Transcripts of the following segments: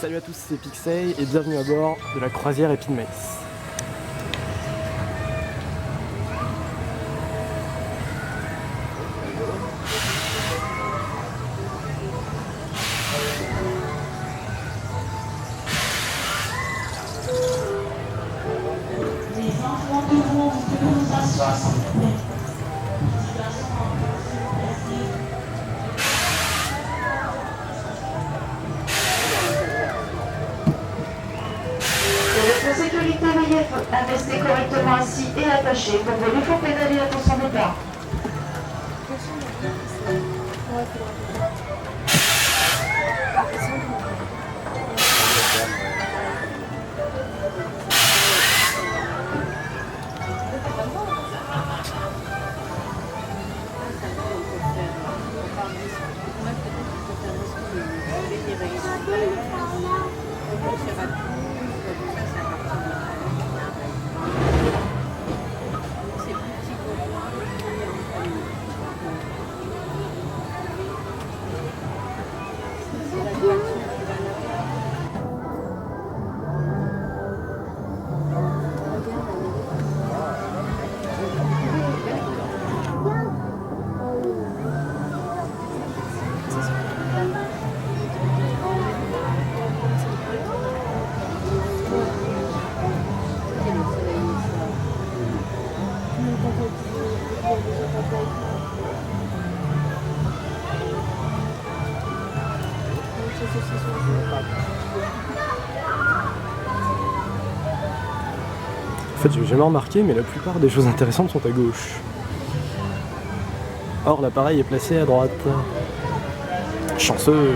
Salut à tous, c'est Pixey et bienvenue à bord de la croisière Épine Maïs. Les enfants du groupe, vous pouvez vous asseoir s'il vous plaît. De votre sécurité, veuillez rester correctement assis et attaché pour vos lui faut pédaler à son départ. En fait, j'ai jamais remarqué, mais la plupart des choses intéressantes sont à gauche. Or, l'appareil est placé à droite. Chanceux!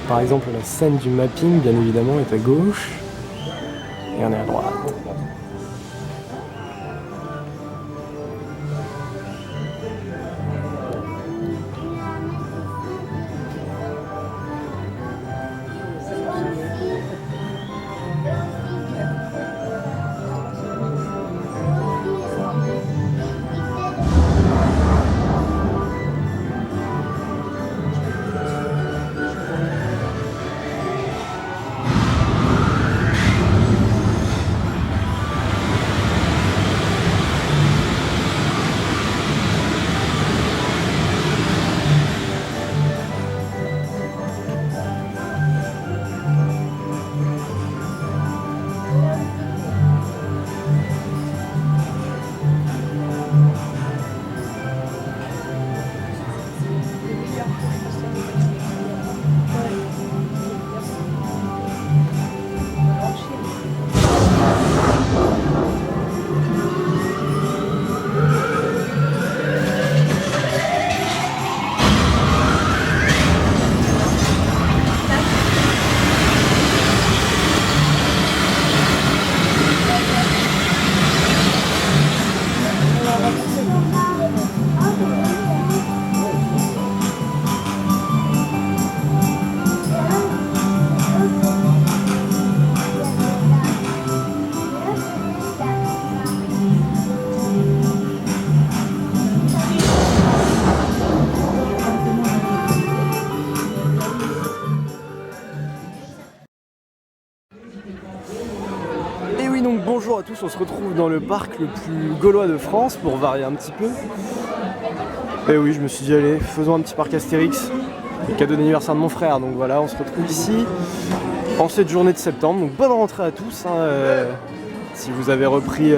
Par exemple, la scène du mapping, bien évidemment, est à gauche et on est à droite. Donc bonjour à tous, on se retrouve dans le parc le plus gaulois de France pour varier un petit peu. Et oui, je me suis dit allez, faisons un petit parc Astérix. Le cadeau d'anniversaire de mon frère, donc voilà, on se retrouve ici en cette journée de septembre. Donc bonne rentrée à tous, hein, si vous avez repris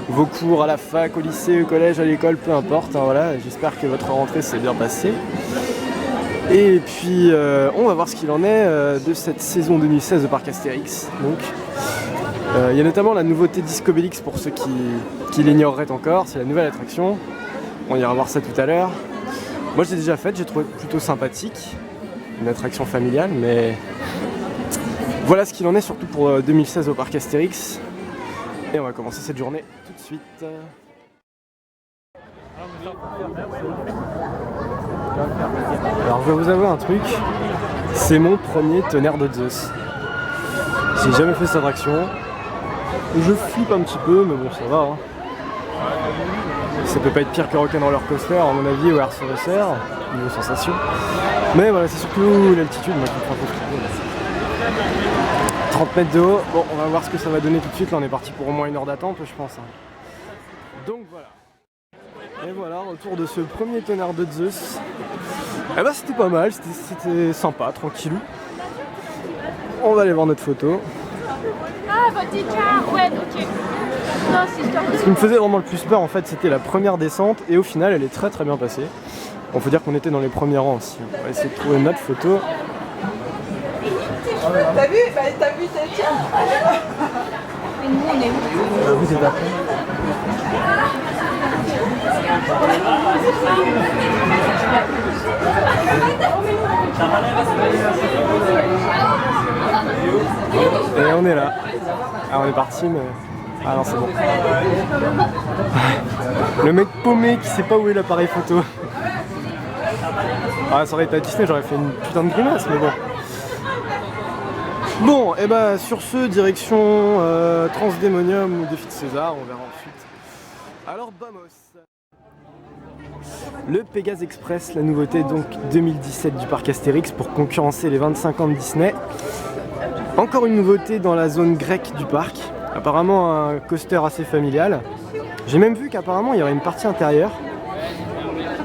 vos cours à la fac, au lycée, au collège, à l'école, peu importe, hein, voilà, j'espère que votre rentrée s'est bien passée. Et puis on va voir ce qu'il en est de cette saison 2016 de parc Astérix. Donc il y a notamment la nouveauté Discobélix pour ceux qui l'ignoreraient encore, c'est la nouvelle attraction. On ira voir ça tout à l'heure. Moi je l'ai déjà faite, j'ai trouvé plutôt sympathique, une attraction familiale, mais voilà ce qu'il en est surtout pour 2016 au parc Astérix. Et on va commencer cette journée tout de suite. Alors je vais vous avouer un truc, c'est mon premier tonnerre de Zeus. J'ai jamais fait cette attraction. Je flippe un petit peu, mais bon ça va. Hein. Ça peut pas être pire que Rock'n'Roller Coaster à mon avis, ou Air Racer, niveau sensation. Mais voilà, c'est surtout l'altitude moi qui me fait un peu flipper. 30 mètres de haut, bon on va voir ce que ça va donner tout de suite, là on est parti pour au moins 1 heure d'attente je pense. Donc voilà. Et voilà, retour de ce premier tonnerre de Zeus. Eh ben c'était pas mal, c'était sympa, tranquillou. On va aller voir notre photo. Ce qui me faisait vraiment le plus peur en fait c'était la première descente et au final elle est très très bien passée. On peut dire qu'on était dans les premiers rangs aussi. On va essayer de trouver notre photo. T'as vu c'est tiens. Et nous on est où? Vous êtes après. Et on est là. Ah on est parti mais... Ah non c'est bon. Le mec paumé qui sait pas où est l'appareil photo. Ah ça aurait été à Disney, j'aurais fait une putain de grimace mais bon. Bon et bah sur ce, direction Transdémonium ou Défi de César, on verra ensuite. Alors vamos. Le Pégase Express, la nouveauté donc 2017 du parc Astérix pour concurrencer les 25 ans de Disney. Encore une nouveauté dans la zone grecque du parc. Apparemment un coaster assez familial. J'ai même vu qu'apparemment il y aurait une partie intérieure.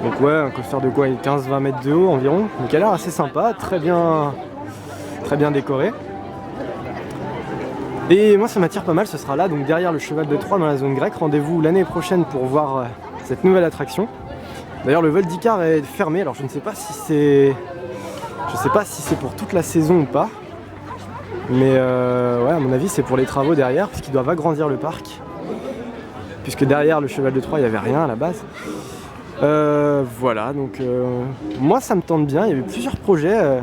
Donc ouais, un coaster de quoi, 15-20 mètres de haut environ. Donc il a l'air assez sympa, très bien décoré. Et moi ça m'attire pas mal, ce sera là, donc derrière le Cheval de Troie dans la zone grecque. Rendez-vous l'année prochaine pour voir cette nouvelle attraction. D'ailleurs le vol d'Icare est fermé, alors je ne sais pas si c'est pour toute la saison ou pas. Mais ouais, à mon avis c'est pour les travaux derrière, puisqu'ils doivent agrandir le parc. Puisque derrière le Cheval de Troie il n'y avait rien à la base. Voilà, donc moi ça me tente bien, il y avait plusieurs projets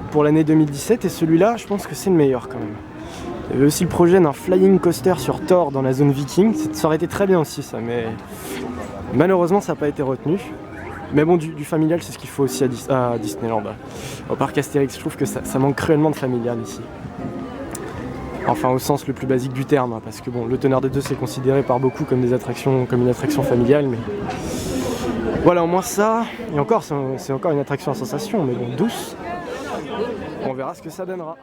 pour l'année 2017 et celui-là je pense que c'est le meilleur quand même. Il y avait aussi le projet d'un flying coaster sur Thor dans la zone viking, ça aurait été très bien aussi ça, mais malheureusement ça n'a pas été retenu. Mais bon, du familial c'est ce qu'il faut aussi à Disneyland. Au parc Astérix, je trouve que ça manque cruellement de familial ici. Enfin au sens le plus basique du terme, hein, parce que bon, le tonnerre de Zeus est considéré par beaucoup comme une attraction familiale, mais voilà au moins ça, et encore c'est encore une attraction à sensation, mais bon douce. On verra ce que ça donnera.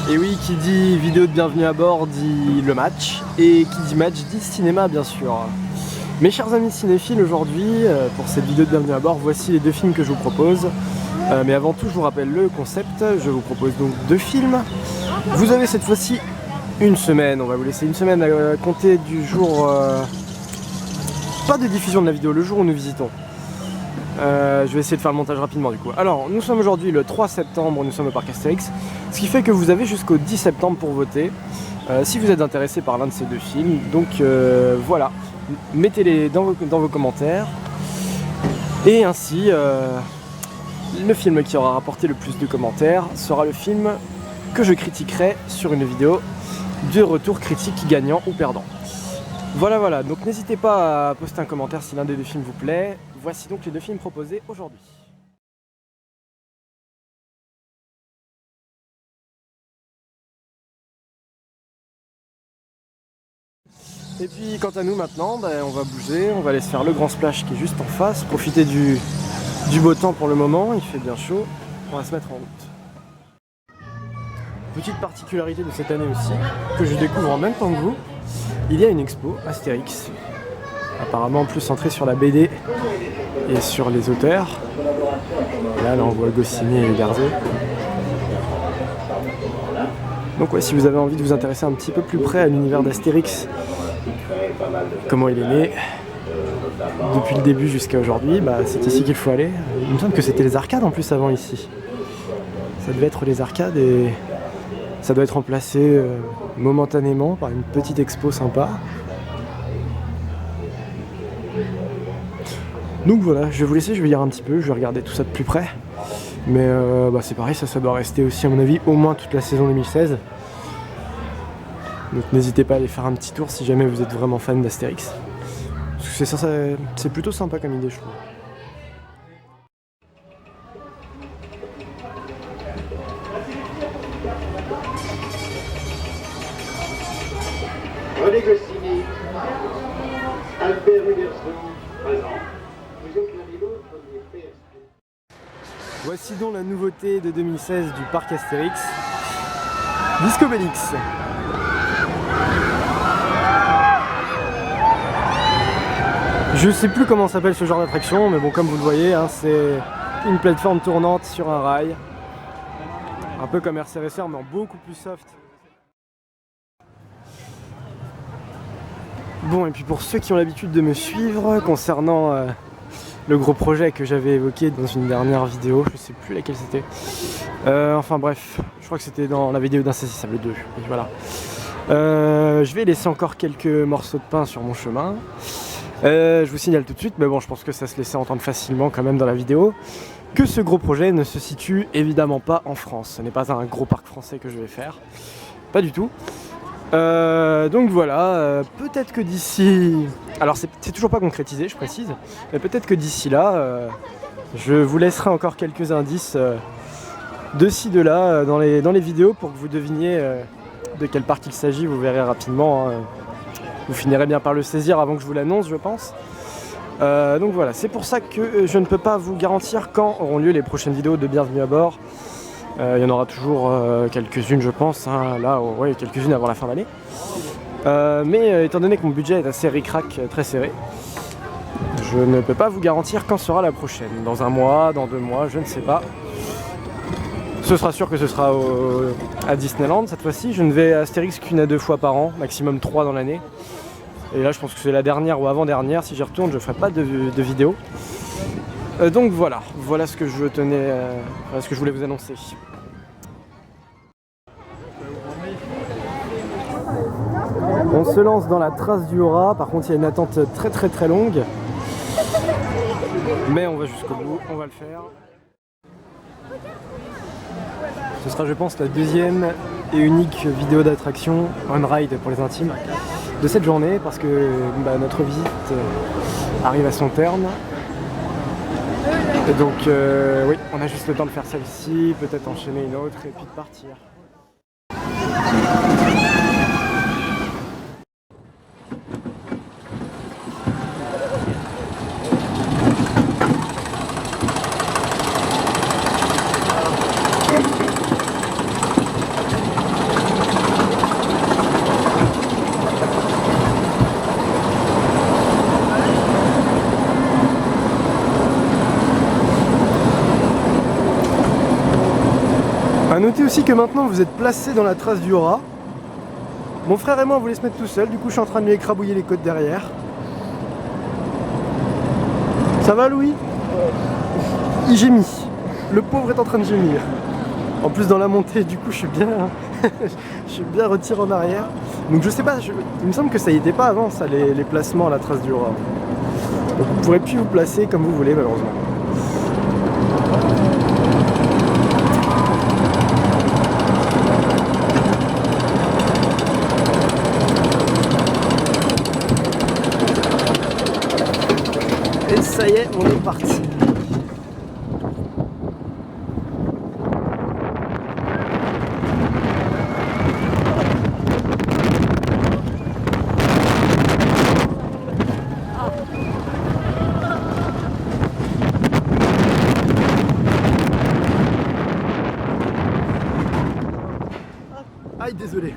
Et oui, qui dit vidéo de bienvenue à bord dit le match, et qui dit match dit cinéma bien sûr. Mes chers amis cinéphiles, aujourd'hui, pour cette vidéo de bienvenue à bord, voici les 2 films que je vous propose. Mais avant tout, je vous rappelle le concept, je vous propose donc 2 films. Vous avez cette fois-ci une semaine, on va vous laisser une semaine à compter du jour... pas de diffusion de la vidéo, le jour où nous visitons. Je vais essayer de faire le montage rapidement du coup. Alors, nous sommes aujourd'hui le 3 septembre, nous sommes au parc Astérix. Ce qui fait que vous avez jusqu'au 10 septembre pour voter, si vous êtes intéressé par l'un de ces 2 films. Donc voilà, mettez-les dans vos commentaires. Et ainsi, le film qui aura rapporté le plus de commentaires sera le film que je critiquerai sur une vidéo de retour critique gagnant ou perdant. Voilà, donc n'hésitez pas à poster un commentaire si l'un des 2 films vous plaît. Voici donc les 2 films proposés aujourd'hui. Et puis quant à nous maintenant, on va bouger, on va aller se faire le grand splash qui est juste en face, profiter du beau temps pour le moment, il fait bien chaud, on va se mettre en route. petite particularité de cette année aussi, que je découvre en même temps que vous, il y a une expo Astérix, apparemment plus centrée sur la BD et sur les auteurs. Là on voit Goscinny et Uderzo. Donc ouais, si vous avez envie de vous intéresser un petit peu plus près à l'univers d'Astérix, comment il est né, depuis le début jusqu'à aujourd'hui, bah, c'est ici qu'il faut aller. Il me semble que c'était les arcades en plus avant ici. Ça devait être les arcades et ça doit être remplacé momentanément par une petite expo sympa. Donc voilà, je vais vous laisser, je vais lire un petit peu, je vais regarder tout ça de plus près. Mais bah, c'est pareil, ça doit rester aussi à mon avis au moins toute la saison 2016. Donc n'hésitez pas à aller faire un petit tour si jamais vous êtes vraiment fan d'Astérix. Parce que c'est plutôt sympa comme idée, je trouve. René Goscinny, Albert Uderzo, présent. Vous êtes l'un et l'autre des PSP. Voici donc la nouveauté de 2016 du parc Astérix, Disco Bellix. Je sais plus comment s'appelle ce genre d'attraction, mais bon, comme vous le voyez, hein, c'est une plateforme tournante sur un rail. Un peu comme RCRSR, mais en beaucoup plus soft. Bon, et puis pour ceux qui ont l'habitude de me suivre concernant le gros projet que j'avais évoqué dans une dernière vidéo, je sais plus laquelle c'était. Enfin bref, je crois que c'était dans la vidéo d'Insaisissable 2. Et voilà. Je vais laisser encore quelques morceaux de pain sur mon chemin. Je vous signale tout de suite, mais bon, je pense que ça se laissait entendre facilement quand même dans la vidéo, que ce gros projet ne se situe évidemment pas en France. Ce n'est pas un gros parc français que je vais faire, pas du tout. Donc voilà, peut-être que d'ici... Alors c'est toujours pas concrétisé, je précise, mais peut-être que d'ici là, je vous laisserai encore quelques indices de ci, de là dans les vidéos pour que vous deviniez de quel parc il s'agit, vous verrez rapidement. Hein. Vous finirez bien par le saisir avant que je vous l'annonce, je pense. Donc voilà, c'est pour ça que je ne peux pas vous garantir quand auront lieu les prochaines vidéos de Bienvenue à bord. Il y en aura toujours quelques-unes, je pense, hein, là, ouais, quelques-unes avant la fin d'année. Mais étant donné que mon budget est assez ric-rac, très serré, je ne peux pas vous garantir quand sera la prochaine. Dans un mois, dans 2 mois, je ne sais pas. Ce sera sûr que ce sera à Disneyland cette fois-ci. Je ne vais à Astérix qu'une à 2 fois par an, maximum 3 dans l'année. Et là, je pense que c'est la dernière ou avant-dernière. Si j'y retourne, je ne ferai pas de vidéo. Donc voilà, voilà ce que je tenais, ce que je voulais vous annoncer. On se lance dans la trace du Hora. Par contre, il y a une attente très longue. Mais on va jusqu'au bout, on va le faire. Ce sera, je pense, la deuxième et unique vidéo d'attraction on-ride pour les intimes de cette journée, parce que notre visite arrive à son terme. Et donc, oui, on a juste le temps de faire celle-ci, peut-être enchaîner une autre et puis de partir. A noter aussi que maintenant vous êtes placé dans la trace du Hora. Mon frère et moi on voulait se mettre tout seul, du coup je suis en train de lui écrabouiller les côtes derrière. Ça va Louis? Il gémit. Le pauvre est en train de gémir. En plus dans la montée du coup je suis bien je suis bien retiré en arrière. Donc je sais pas, il me semble que ça y était pas avant ça, les placements à la trace du Hora. Donc vous pourrez plus vous placer comme vous voulez malheureusement. Et ça y est, on est parti. Aïe, désolé.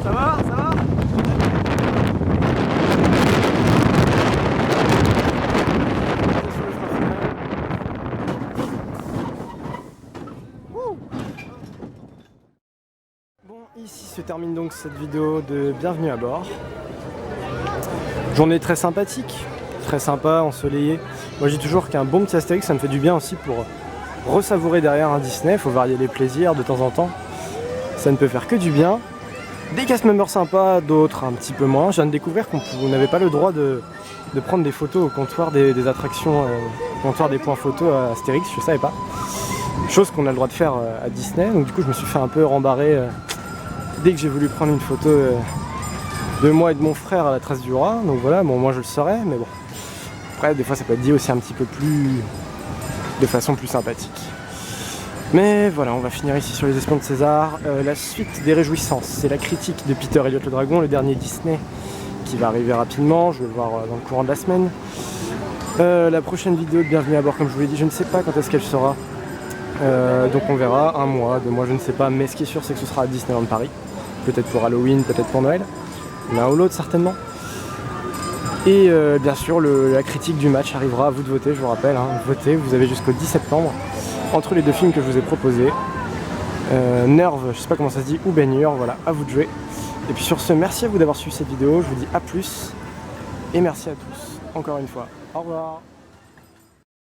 Ça va? Ça va? Bon, ici se termine donc cette vidéo de Bienvenue à bord. Journée très sympathique, très sympa, ensoleillée. Moi je dis toujours qu'un bon petit Astérix ça me fait du bien aussi pour ressavourer derrière un Disney, il faut varier les plaisirs de temps en temps. Ça ne peut faire que du bien. Des cast members sympas, d'autres un petit peu moins. Je viens de découvrir qu'on n'avait pas le droit de prendre des photos au comptoir des attractions, au comptoir des points photos à Astérix, je savais pas. Chose qu'on a le droit de faire à Disney, donc du coup je me suis fait un peu rembarrer dès que j'ai voulu prendre une photo de moi et de mon frère à la trace du roi. Donc voilà, bon moi je le saurais, mais bon. Après des fois ça peut être dit aussi un petit peu plus, de façon plus sympathique. Mais voilà, on va finir ici sur les espions de César. La suite des réjouissances, c'est la critique de Peter Elliott le Dragon, le dernier Disney qui va arriver rapidement, je vais le voir dans le courant de la semaine. La prochaine vidéo de Bienvenue à bord, comme je vous l'ai dit, je ne sais pas quand est-ce qu'elle sera. Donc on verra, 1 mois, 2 mois, je ne sais pas, mais ce qui est sûr c'est que ce sera à Disneyland Paris. Peut-être pour Halloween, peut-être pour Noël, l'un ou l'autre certainement. Et bien sûr la critique du match arrivera, à vous de voter, je vous rappelle, hein, votez, vous avez jusqu'au 10 septembre. Entre les deux films que je vous ai proposés, Nerve, je sais pas comment ça se dit, ou Ben-Hur, voilà, à vous de jouer. Et puis sur ce, merci à vous d'avoir suivi cette vidéo, je vous dis à plus, et merci à tous, encore une fois, au revoir.